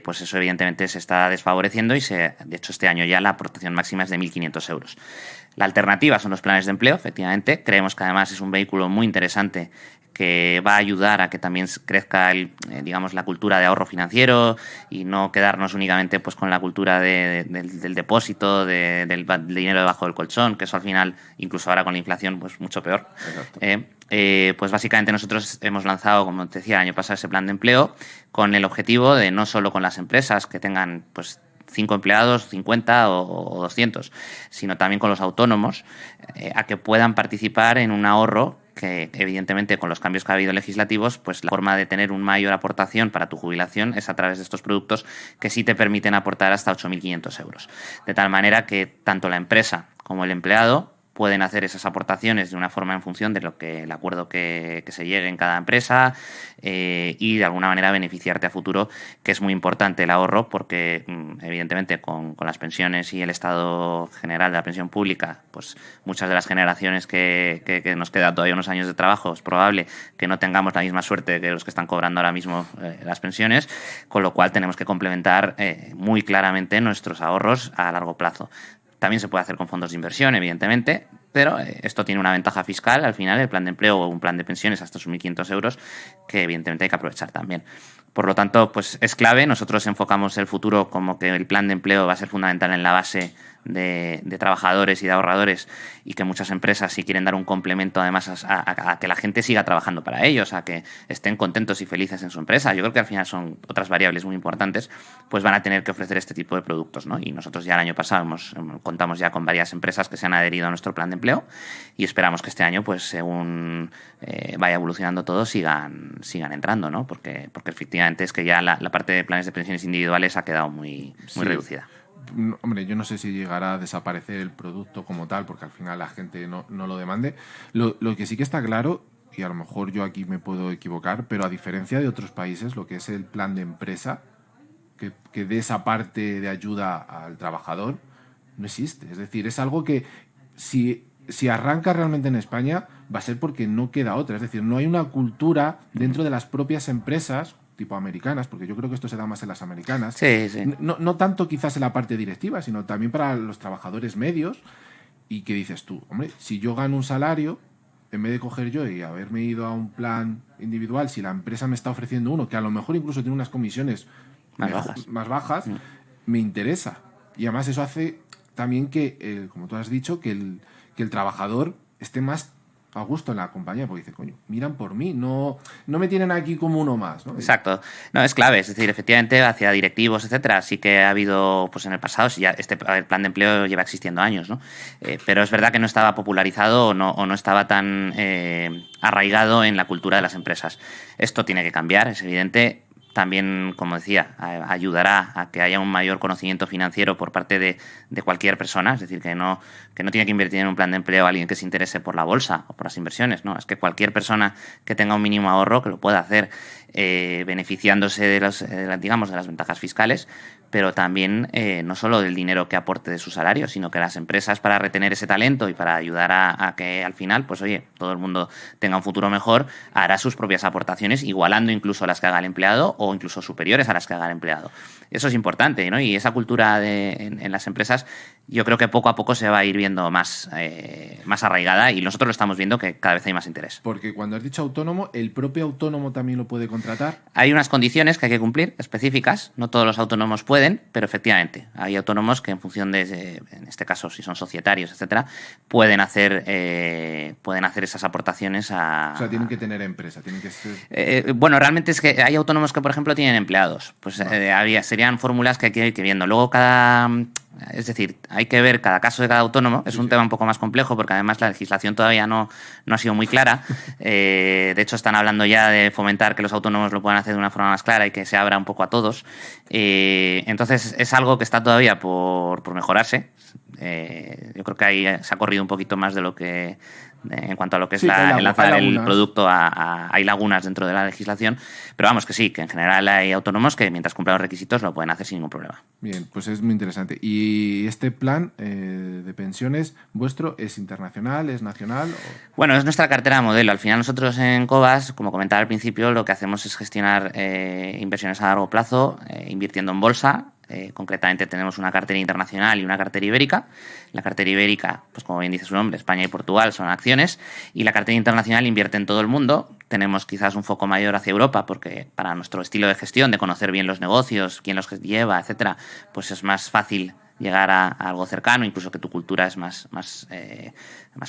pues eso evidentemente se está desfavoreciendo y de hecho este año ya la aportación máxima es de 1.500 euros. La alternativa son los planes de empleo, efectivamente. Creemos que además es un vehículo muy interesante que va a ayudar a que también crezca digamos, la cultura de ahorro financiero y no quedarnos únicamente pues con la cultura del depósito, del dinero debajo del colchón, que eso al final, incluso ahora con la inflación, pues mucho peor. Pues básicamente nosotros hemos lanzado, como te decía, el año pasado ese plan de empleo con el objetivo de no solo con las empresas que tengan pues 5 empleados, 50 o 200, sino también con los autónomos, a que puedan participar en un ahorro que, evidentemente, con los cambios que ha habido legislativos, pues la forma de tener una mayor aportación para tu jubilación es a través de estos productos que sí te permiten aportar hasta 8.500 euros. De tal manera que tanto la empresa como el empleado pueden hacer esas aportaciones de una forma en función de el acuerdo que se llegue en cada empresa y de alguna manera beneficiarte a futuro, que es muy importante el ahorro porque evidentemente con las pensiones y el estado general de la pensión pública, pues muchas de las generaciones que nos queda todavía unos años de trabajo, es probable que no tengamos la misma suerte que los que están cobrando ahora mismo las pensiones, con lo cual tenemos que complementar muy claramente nuestros ahorros a largo plazo. También se puede hacer con fondos de inversión, evidentemente, pero esto tiene una ventaja fiscal. Al final, el plan de empleo o un plan de pensiones hasta sus 1.500 euros, que evidentemente hay que aprovechar también. Por lo tanto, pues es clave. Nosotros enfocamos el futuro como que el plan de empleo va a ser fundamental en la base de trabajadores y de ahorradores, y que muchas empresas, si quieren dar un complemento además a que la gente siga trabajando para ellos, a que estén contentos y felices en su empresa, yo creo que al final son otras variables muy importantes, pues van a tener que ofrecer este tipo de productos, ¿no? Y nosotros ya el año pasado contamos ya con varias empresas que se han adherido a nuestro plan de empleo y esperamos que este año, pues según vaya evolucionando todo, sigan entrando, ¿no? Porque efectivamente es que ya la parte de planes de pensiones individuales ha quedado muy reducida. Hombre, yo no sé si llegará a desaparecer el producto como tal, porque al final la gente no lo demande. Lo que sí que está claro, y a lo mejor yo aquí me puedo equivocar, pero a diferencia de otros países, lo que es el plan de empresa, que dé esa parte de ayuda al trabajador, no existe. Es decir, es algo que si arranca realmente en España va a ser porque no queda otra. Es decir, no hay una cultura dentro de las propias empresas tipo americanas, porque yo creo que esto se da más en las americanas. Sí. No tanto quizás en la parte directiva, sino también para los trabajadores medios, y que dices tú, hombre, si yo gano un salario, en vez de coger yo y haberme ido a un plan individual, si la empresa me está ofreciendo uno, que a lo mejor incluso tiene unas comisiones más bajas, me interesa. Y además eso hace también que, como tú has dicho, que el trabajador esté más a gusto en la compañía, porque dice, coño, miran por mí, no me tienen aquí como uno más, ¿no? Exacto. No, es clave. Es decir, efectivamente, hacia directivos, etcétera, sí que ha habido, pues en el pasado, sí, ya el plan de empleo lleva existiendo años, ¿no? Pero es verdad que no estaba popularizado o no estaba tan arraigado en la cultura de las empresas. Esto tiene que cambiar, es evidente. También, como decía, ayudará a que haya un mayor conocimiento financiero por parte de cualquier persona. Es decir, que no tiene que invertir en un plan de empleo alguien que se interese por la bolsa o por las inversiones, ¿no? Es que cualquier persona que tenga un mínimo ahorro que lo pueda hacer, beneficiándose de las ventajas fiscales, pero también no solo del dinero que aporte de su salario, sino que las empresas, para retener ese talento y para ayudar a que al final, pues oye, todo el mundo tenga un futuro mejor, hará sus propias aportaciones, igualando incluso las que haga el empleado o incluso superiores a las que haga el empleado. Eso es importante, ¿no? Y esa cultura en las empresas yo creo que poco a poco se va a ir viendo más arraigada, y nosotros lo estamos viendo que cada vez hay más interés. Porque cuando has dicho autónomo, ¿el propio autónomo también lo puede contratar? Hay unas condiciones que hay que cumplir específicas. No todos los autónomos pueden, pero efectivamente hay autónomos que en función de, en este caso, si son societarios, etcétera, pueden hacer esas aportaciones a... O sea, tienen que tener empresa, tienen que ser... bueno, realmente es que hay autónomos que, por ejemplo, tienen empleados. Pues serían fórmulas que hay que ir viendo. Luego es decir, hay que ver cada caso de cada autónomo. Es un tema un poco más complejo porque además la legislación todavía no ha sido muy clara. De hecho, están hablando ya de fomentar que los autónomos lo puedan hacer de una forma más clara y que se abra un poco a todos. Entonces, es algo que está todavía por mejorarse. Yo creo que ahí se ha corrido un poquito más de lo que... en cuanto a lo que es lanzar el producto, hay lagunas dentro de la legislación, pero vamos que sí, que en general hay autónomos que mientras cumplan los requisitos lo pueden hacer sin ningún problema. Bien, pues es muy interesante. ¿Y este plan de pensiones vuestro es internacional, es nacional? Bueno, es nuestra cartera de modelo. Al final nosotros en Cobas, como comentaba al principio, lo que hacemos es gestionar inversiones a largo plazo, invirtiendo en bolsa. Concretamente tenemos una cartera internacional y una cartera ibérica. La cartera ibérica, pues como bien dice su nombre, España y Portugal son acciones, y la cartera internacional invierte en todo el mundo. Tenemos quizás un foco mayor hacia Europa porque para nuestro estilo de gestión, de conocer bien los negocios, quién los lleva, etcétera, pues es más fácil llegar a algo cercano, incluso que tu cultura es más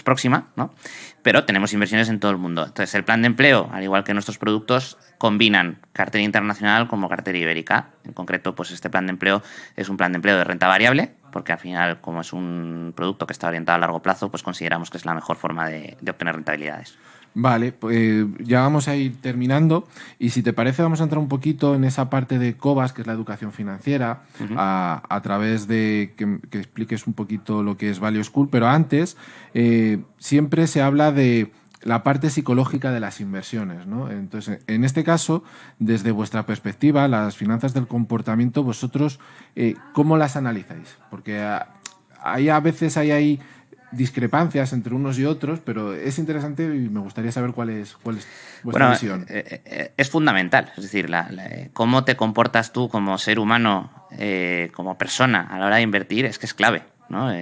próxima, ¿no? Pero tenemos inversiones en todo el mundo. Entonces, el plan de empleo, al igual que nuestros productos, combinan cartera internacional como cartera ibérica. En concreto, pues este plan de empleo es un plan de empleo de renta variable, porque al final, como es un producto que está orientado a largo plazo, pues consideramos que es la mejor forma de obtener rentabilidades. Vale, pues ya vamos a ir terminando, y si te parece vamos a entrar un poquito en esa parte de Cobas, que es la educación financiera, a través de que expliques un poquito lo que es Value School, pero antes siempre se habla de la parte psicológica de las inversiones, ¿no? Entonces, en este caso, desde vuestra perspectiva, las finanzas del comportamiento, vosotros, ¿cómo las analizáis? Porque a veces hay discrepancias entre unos y otros, pero es interesante y me gustaría saber cuál es vuestra visión. Es fundamental, es decir, cómo te comportas tú como ser humano, como persona a la hora de invertir, es que es clave, ¿no?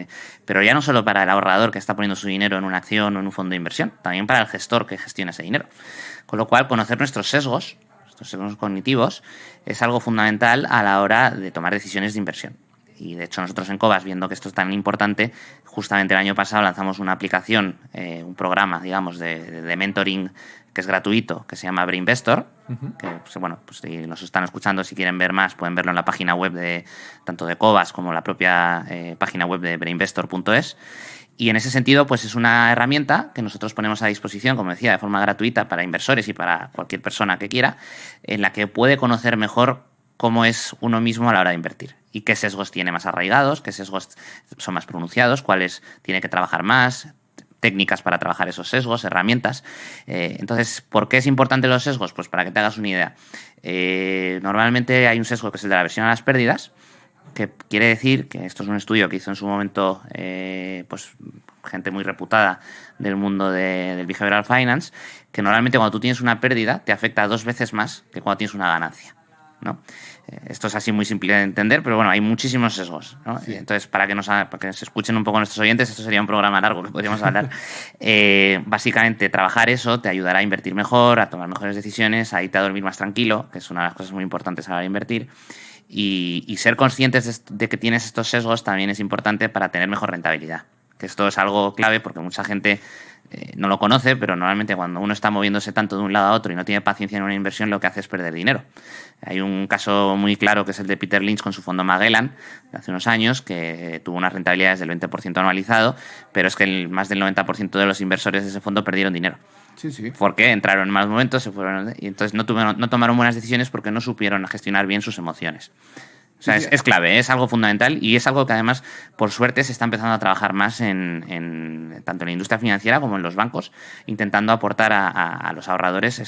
Pero ya no solo para el ahorrador que está poniendo su dinero en una acción o en un fondo de inversión, también para el gestor que gestiona ese dinero. Con lo cual, conocer nuestros sesgos cognitivos, es algo fundamental a la hora de tomar decisiones de inversión. Y de hecho nosotros en Cobas, viendo que esto es tan importante, justamente el año pasado lanzamos una aplicación, un programa, digamos, de mentoring que es gratuito, que se llama Brainvestor, que, pues, bueno, pues si nos están escuchando, si quieren ver más, pueden verlo en la página web tanto de Cobas como la propia página web de brainvestor.es. Y en ese sentido, pues es una herramienta que nosotros ponemos a disposición, como decía, de forma gratuita para inversores y para cualquier persona que quiera, en la que puede conocer mejor cómo es uno mismo a la hora de invertir y qué sesgos tiene más arraigados, qué sesgos son más pronunciados, cuáles tiene que trabajar más, técnicas para trabajar esos sesgos, herramientas. Entonces, ¿por qué es importante los sesgos? Pues para que te hagas una idea. Normalmente hay un sesgo que es el de la aversión a las pérdidas, que quiere decir que esto es un estudio que hizo en su momento pues gente muy reputada del mundo del behavioral finance, que normalmente cuando tú tienes una pérdida te afecta 2 veces más que cuando tienes una ganancia, ¿no? Esto es así muy simple de entender, pero bueno, hay muchísimos sesgos, ¿no? Sí. Entonces, para que se escuchen un poco nuestros oyentes, esto sería un programa largo que podríamos hablar. Básicamente, trabajar eso te ayudará a invertir mejor, a tomar mejores decisiones, a irte a dormir más tranquilo, que es una de las cosas muy importantes a la hora de invertir. Y ser conscientes de que tienes estos sesgos también es importante para tener mejor rentabilidad. Que esto es algo clave porque mucha gente no lo conoce, pero normalmente cuando uno está moviéndose tanto de un lado a otro y no tiene paciencia en una inversión, lo que hace es perder dinero. Hay un caso muy claro que es el de Peter Lynch con su fondo Magellan de hace unos años, que tuvo unas rentabilidades del 20% anualizado, pero es que más del 90% de los inversores de ese fondo perdieron dinero. Sí, sí. Porque entraron en malos momentos, se fueron, y entonces no tomaron buenas decisiones porque no supieron gestionar bien sus emociones. O sea, es clave, es algo fundamental y es algo que además, por suerte, se está empezando a trabajar más tanto en la industria financiera como en los bancos, intentando aportar a los ahorradores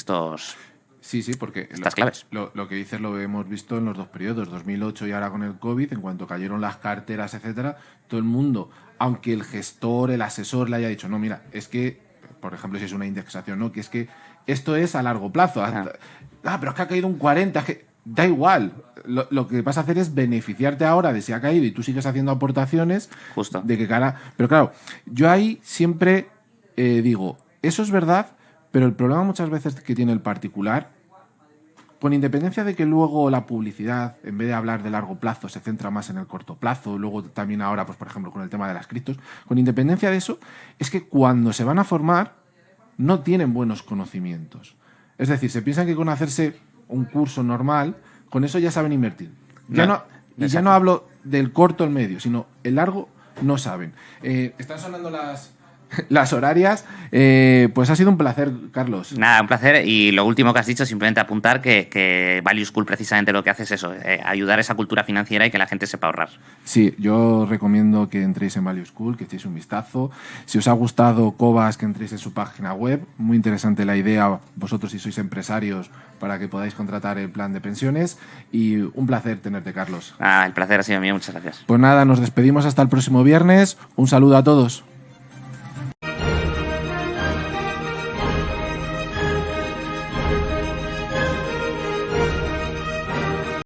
porque estas claves. Lo que dices lo hemos visto en los 2 periodos, 2008 y ahora con el COVID, en cuanto cayeron las carteras, etcétera, todo el mundo, aunque el gestor, el asesor le haya dicho, no, mira, es que, por ejemplo, si es una indexación, no, que es que esto es a largo plazo. Pero es que ha caído un 40%, da igual. Lo que vas a hacer es beneficiarte ahora de si ha caído y tú sigues haciendo aportaciones. Justo. De que cara. Pero claro, yo ahí siempre digo, eso es verdad, pero el problema muchas veces que tiene el particular, con independencia de que luego la publicidad, en vez de hablar de largo plazo, se centra más en el corto plazo, luego también ahora, pues por ejemplo, con el tema de las criptos, con independencia de eso, es que cuando se van a formar no tienen buenos conocimientos. Es decir, se piensan que con hacerse un curso normal, con eso ya saben invertir. Y ya no hablo del corto, el medio, sino el largo, no saben. Están sonando las horarias. Pues ha sido un placer, Carlos. Nada, un placer. Y lo último que has dicho, simplemente apuntar que Value School precisamente lo que hace es eso, ayudar a esa cultura financiera y que la gente sepa ahorrar. Sí, yo recomiendo que entréis en Value School, que echéis un vistazo. Si os ha gustado Cobas, que entréis en su página web. Muy interesante la idea, vosotros si sois empresarios, para que podáis contratar el plan de pensiones. Y un placer tenerte, Carlos. El placer ha sido mío, muchas gracias. Pues nada, nos despedimos hasta el próximo viernes. Un saludo a todos.